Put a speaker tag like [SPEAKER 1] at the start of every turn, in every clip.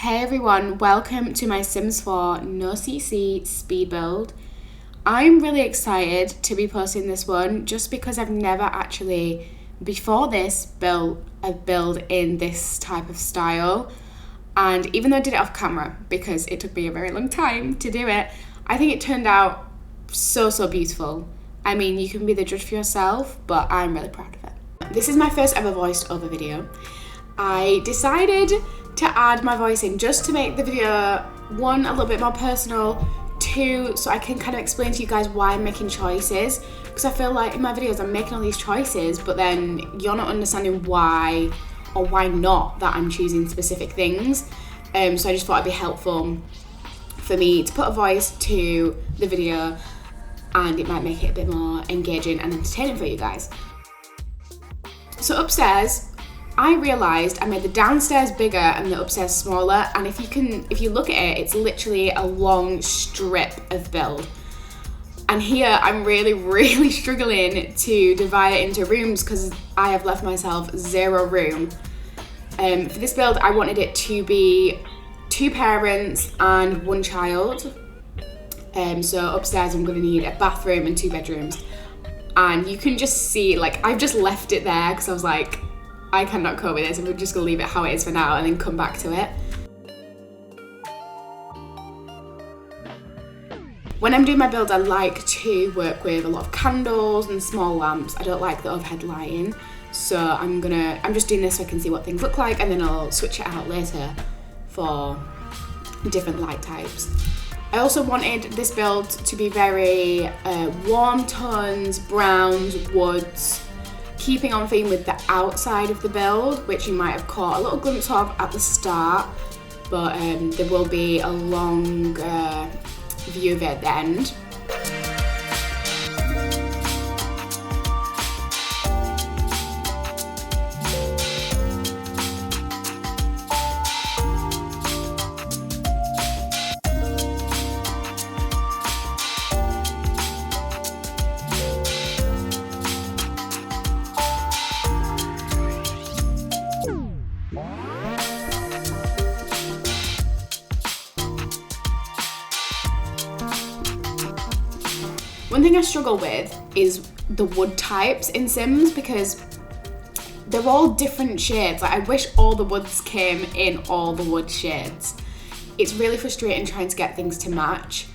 [SPEAKER 1] Hey everyone, welcome to my Sims 4 No CC speed build. I'm really excited to be posting this one just because I've never actually, before this, built a build in this type of style. And even though I did it off camera because it took me a very long time to do it, I think it turned out so beautiful. I mean, you can be the judge for yourself, but I'm really proud of it. This is my first ever voiced over video. I decided to add my voice in just to make the video, one, a little bit more personal, two, so I can kind of explain to you guys why I'm making choices, because I feel like in my videos I'm making all these choices but then you're not understanding why or why not that I'm choosing specific things. So I just thought it'd be helpful for me to put a voice to the video and it might make it a bit more engaging and entertaining for you guys. So upstairs, I realised I made the downstairs bigger and the upstairs smaller, and if you look at it, it's literally a long strip of build. And here I'm really struggling to divide it into rooms because I have left myself zero room. For this build, I wanted it to be 2 parents and 1 child. So upstairs I'm going to need a bathroom and 2 bedrooms. And you can just see, like, I've just left it there because I was like, I cannot cope with this, and we're just gonna leave it how it is for now and then come back to it. When I'm doing my build, I like to work with a lot of candles and small lamps. I don't like the overhead lighting, so I'm just doing this so I can see what things look like, and then I'll switch it out later for different light types. I also wanted this build to be very warm tones, browns, woods, keeping on theme with the outside of the build, which you might have caught a little glimpse of at the start, but there will be a long view of it at the end. One thing I struggle with is the wood types in Sims because they're all different shades. Like, I wish all the woods came in all the wood shades. It's really frustrating trying to get things to match.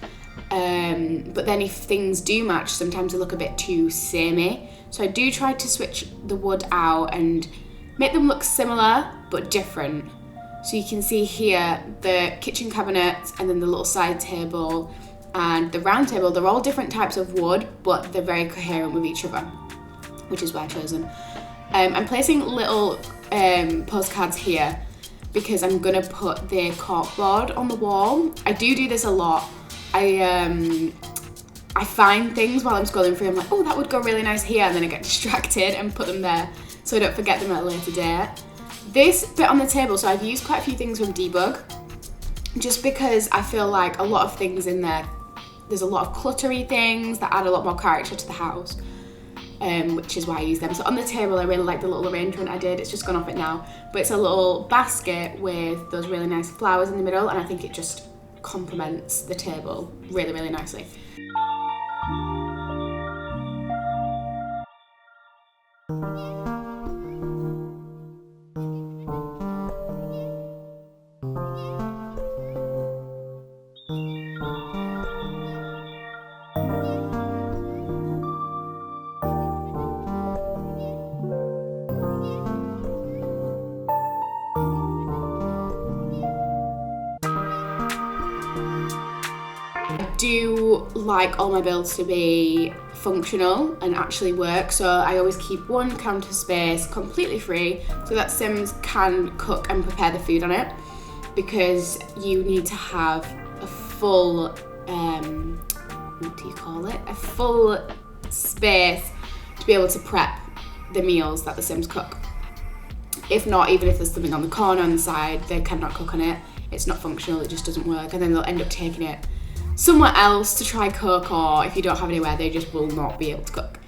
[SPEAKER 1] But then if things do match, sometimes they look a bit too samey. So I do try to switch the wood out and make them look similar but different. So you can see here the kitchen cabinets and then the little side table and the round table, they're all different types of wood, but they're very coherent with each other, which is why I chose them. I'm placing little postcards here because I'm gonna put the corkboard on the wall. I do this a lot. I find things while I'm scrolling through, I'm like, oh, that would go really nice here, and then I get distracted and put them there so I don't forget them at a later date. This bit on the table, so I've used quite a few things from Debug, just because I feel like a lot of things in there's a lot of cluttery things that add a lot more character to the house, which is why I use them. So on the table, I really like the little arrangement I did. It's just gone off it now, but it's a little basket with those really nice flowers in the middle, and I think it just complements the table really nicely. I do like all my builds to be functional and actually work, so I always keep one counter space completely free so that Sims can cook and prepare the food on it, because you need to have a full, a full space to be able to prep the meals that the Sims cook. If not, even if there's something on the corner on the side, they cannot cook on it. It's not functional, it just doesn't work, and then they'll end up taking it somewhere else to try cook, or if you don't have anywhere, they just will not be able to cook.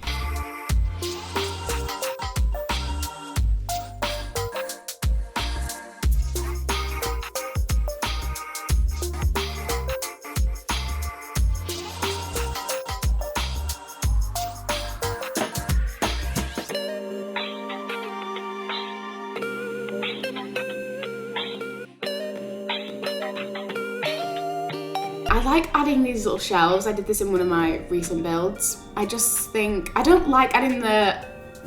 [SPEAKER 1] I like adding these little shelves. I did this in one of my recent builds. I just think, I don't like adding the,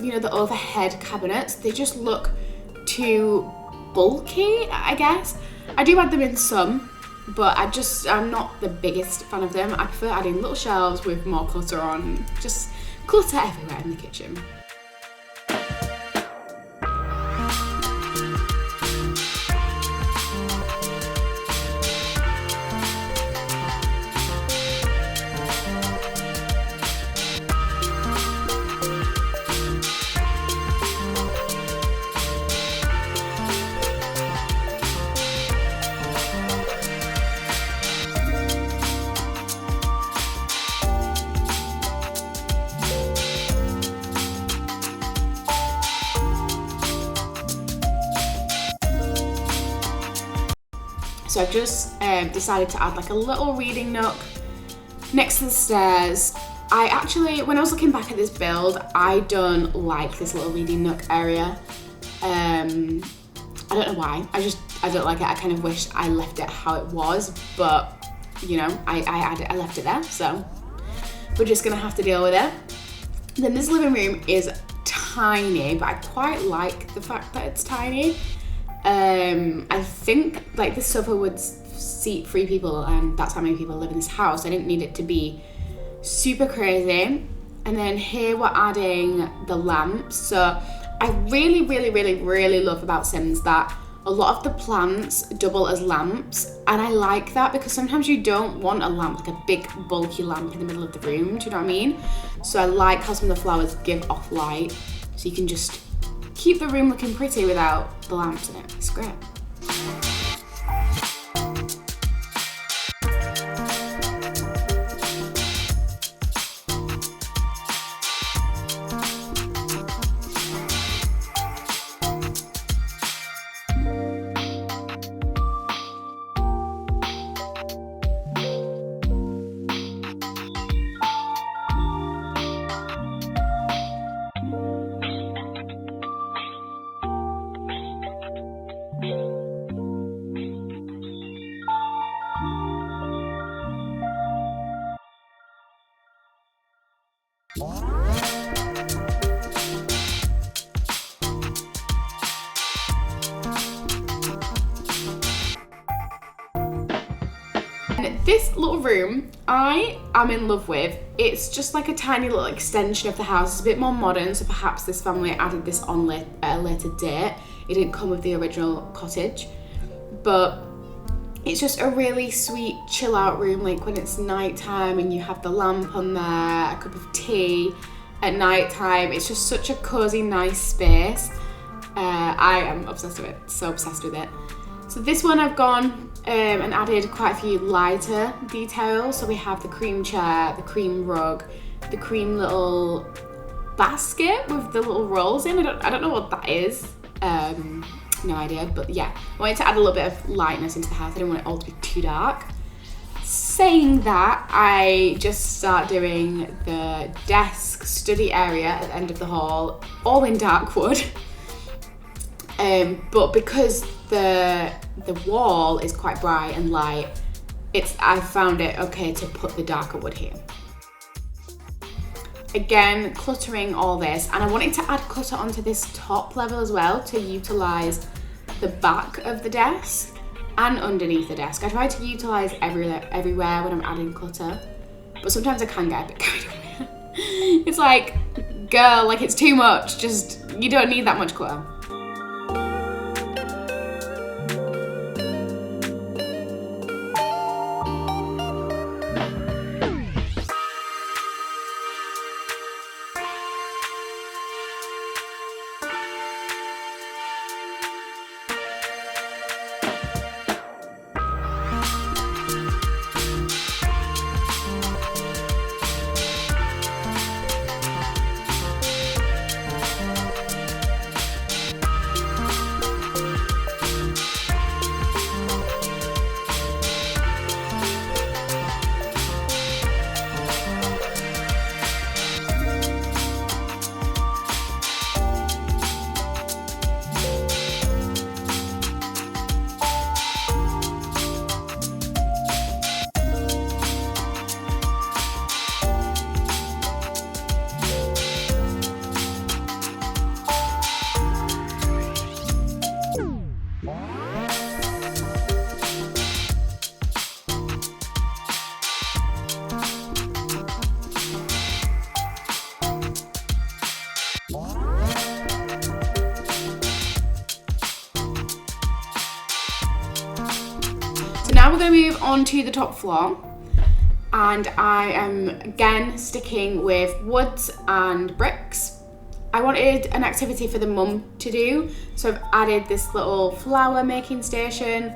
[SPEAKER 1] you know, the overhead cabinets. They just look too bulky, I guess. I do add them in some, but I'm not the biggest fan of them. I prefer adding little shelves with more clutter on, just clutter everywhere in the kitchen. So I've just decided to add like a little reading nook next to the stairs. I actually, when I was looking back at this build, I don't like this little reading nook area. I don't know why, I don't like it. I kind of wish I left it how it was, but you know, I left it there, so we're just gonna have to deal with it. Then this living room is tiny, but I quite like the fact that it's tiny. I think like this sofa would seat 3 people, and that's how many people live in this house. I didn't need it to be super crazy. And then here we're adding the lamps. So I really love about Sims that a lot of the plants double as lamps, and I like that because sometimes you don't want a lamp, like a big bulky lamp in the middle of the room, do you know what I mean? So I like how some of the flowers give off light, so you can just keep the room looking pretty without the lamps in it. It's great. This little room I am in love with. It's just like a tiny little extension of the house. It's a bit more modern, so perhaps this family added this on at a later date. It didn't come with the original cottage, but it's just a really sweet chill out room, like when it's night time and you have the lamp on there, a cup of tea at night time. It's just such a cozy, nice space. I am obsessed with it, so obsessed with it. So this one I've gone and added quite a few lighter details. So we have the cream chair, the cream rug, the cream little basket with the little rolls in. I don't know what that is. No idea, but yeah, I wanted to add a little bit of lightness into the house. I didn't want it all to be too dark. Saying that, I just start doing the desk study area at the end of the hall, all in dark wood. But because the wall is quite bright and light, I found it okay to put the darker wood here. Again, cluttering all this, and I wanted to add clutter onto this top level as well to utilize the back of the desk and underneath the desk. I try to utilize everywhere when I'm adding clutter, but sometimes I can get a bit carried away. It's like, girl, like it's too much. Just, you don't need that much clutter. now we're going to move on to the top floor. And I am again sticking with woods and bricks. I wanted an activity for the mum to do, so I've added this little flower making station.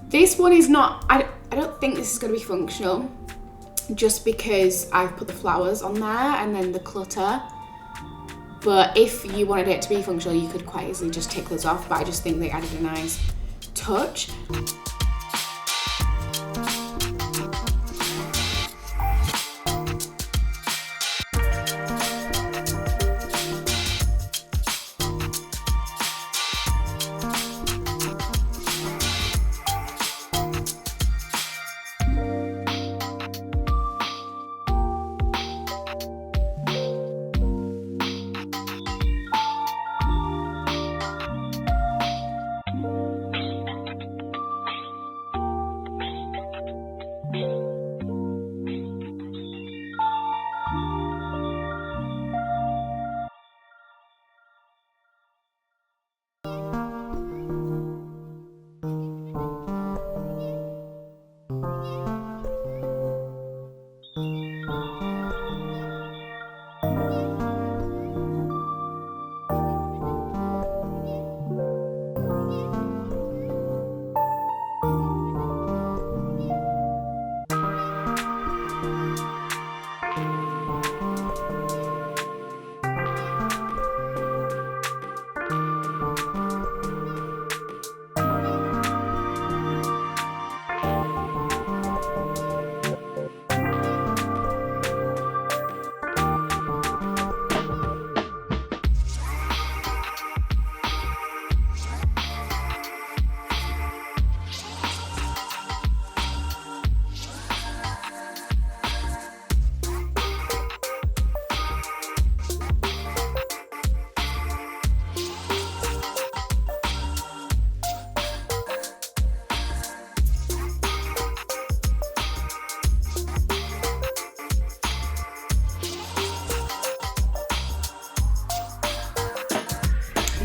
[SPEAKER 1] This one is not, I don't think this is going to be functional, just because I've put the flowers on there and then the clutter. But if you wanted it to be functional, you could quite easily just take those off, but I just think they added a nice touch.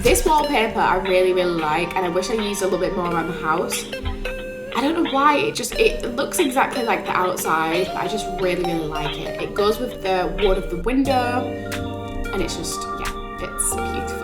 [SPEAKER 1] This wallpaper I really like, and I wish I used a little bit more around the house. I don't know why, it looks exactly like the outside, but I just really like it. It goes with the wood of the window, and it's just, yeah, it's beautiful.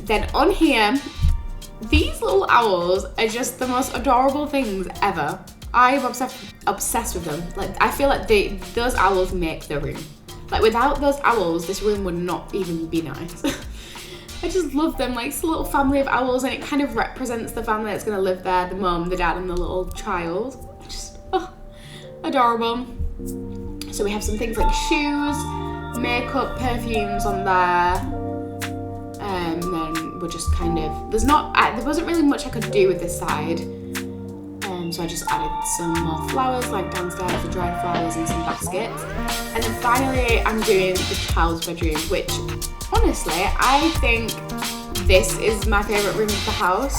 [SPEAKER 1] Then on here, these little owls are just the most adorable things ever. I'm obsessed with them. Like, I feel like those owls make the room. Like, without those owls, this room would not even be nice. I just love them. Like, it's a little family of owls, and it kind of represents the family that's gonna live there, the mum, the dad, and the little child. Just, oh, adorable. So we have some things like shoes, makeup, perfumes on there. And then we're just kind of, there wasn't really much I could do with this side. So I just added some more flowers, like downstairs, the dried flowers and some baskets. And then finally, I'm doing the child's bedroom, which honestly, I think this is my favourite room of the house.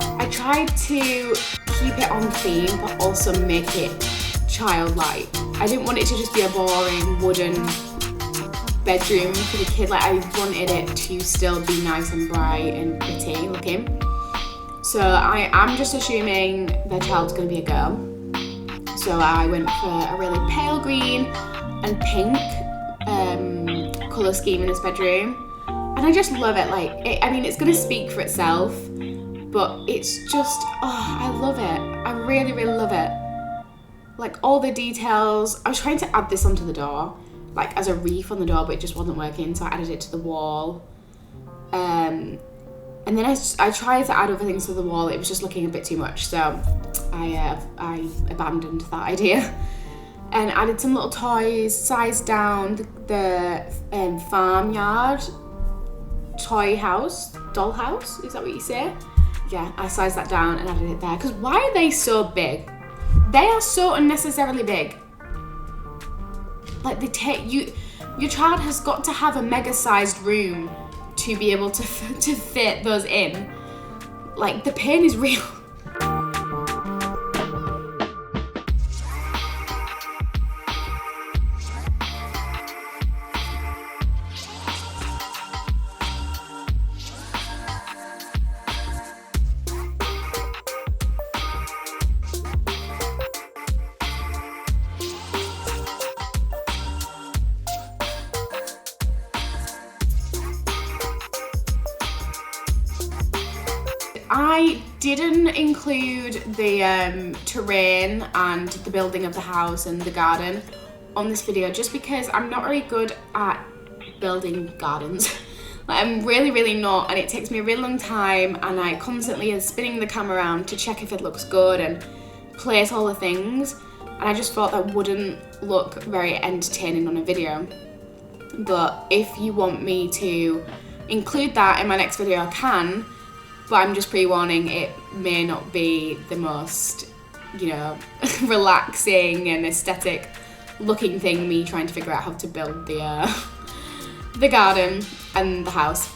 [SPEAKER 1] I tried to keep it on theme, but also make it childlike. I didn't want it to just be a boring wooden bedroom for the kid. Like, I wanted it to still be nice and bright and pretty looking. So I'm just assuming the child's going to be a girl. So I went for a really pale green and pink colour scheme in this bedroom. And I just love it. Like, I mean, it's going to speak for itself, but it's just, oh, I love it. I really, really love it. Like, all the details. I was trying to add this onto the door, like as a reef on the door, but it just wasn't working, so I added it to the wall. And then I tried to add other things to the wall. It was just looking a bit too much, so I abandoned that idea. And added some little toys, sized down the farmyard toy house, doll house, is that what you say? Yeah, I sized that down and added it there. Because why are they so big? They are so unnecessarily big. Like, they take you, your child has got to have a mega sized room to be able to fit those in. Like, the pain is real. I didn't include the terrain and the building of the house and the garden on this video just because I'm not very good at building gardens. Like, I'm really, really not, and it takes me a really long time, and I constantly am spinning the camera around to check if it looks good and place all the things, and I just thought that wouldn't look very entertaining on a video. But if you want me to include that in my next video, I can. But I'm just pre-warning, it may not be the most, you know, relaxing and aesthetic looking thing, me trying to figure out how to build the garden and the house.